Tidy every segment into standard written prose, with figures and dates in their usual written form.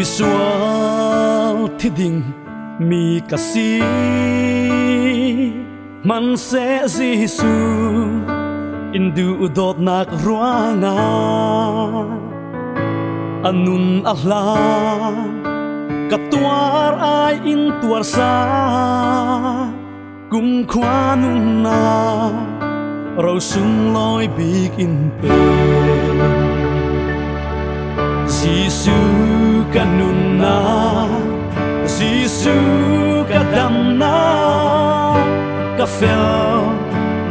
sual thi ding mi kasi man se Giêsu indu dot nak ruanga anun ahla katuar ai in tuar sa kum khwanun na rau sung loi big in pe Giêsu kanun na Giêsu kadam na ka fel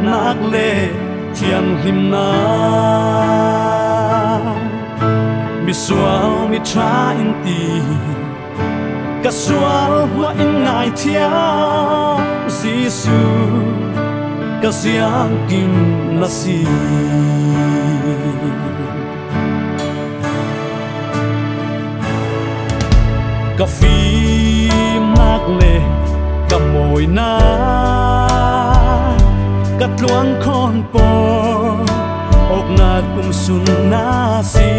nak le thian lim na mi sual mi tra in ti ka sual wa in ngai thia Giêsu ka siang kim na si ka phim nak le ka mồi na ka luang khon po ok na kum sun na si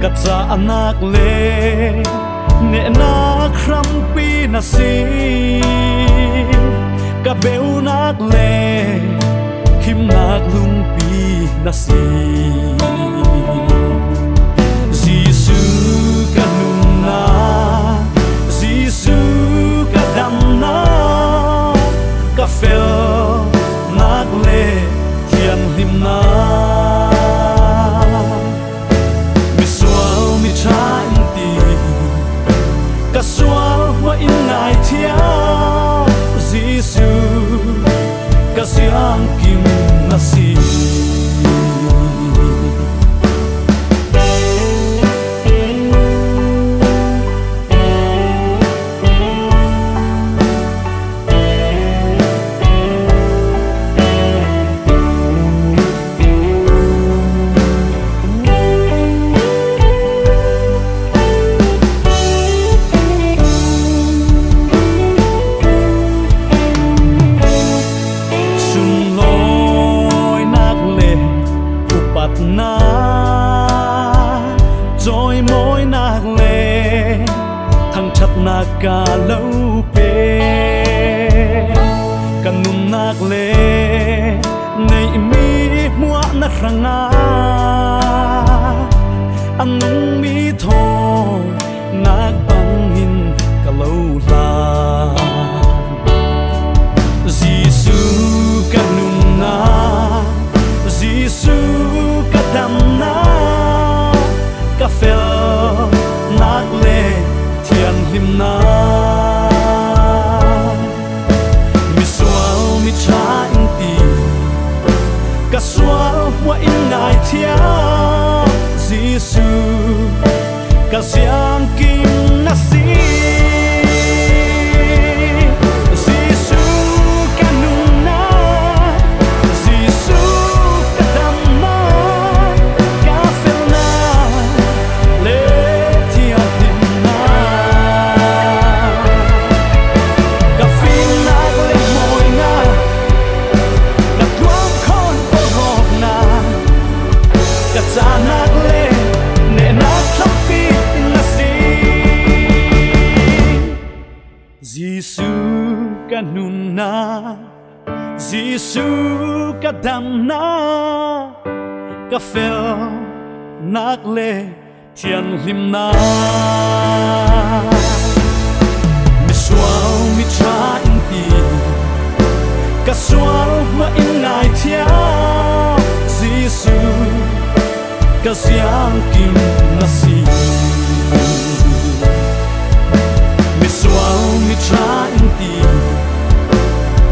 ka cha anak le ne na khram pi na si ka beu nak le him nak lung pi na si Giêsu kanun na Giêsu kadam na ka fel nak le thian lim na mi sual mi tra in ti ka sual wa in ngai thia Giêsu ka siang kim na si na rồi môi nạc lệ thằng chặt nạc cả lâu bê càng nung nạc lệ này mi mua nạc răng na anh nung mi thô nạc băng hin cả lâu la Giêsu càng nung na Giêsu kadam na ka fel nak le thian lim na mi sual mi tra in ti ka sual wa in ngai thia Giêsu ka siang kim na si Giêsu kanun na Giêsu kadam na ka fel nak le thian lim na mi sual mi tra in ti ka sual wa in ngai thia Giêsu ka siang kim na si sual mi tra in ti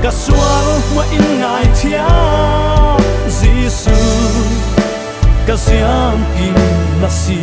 ka sual wa in ngai thia Giêsu ka siang kim na si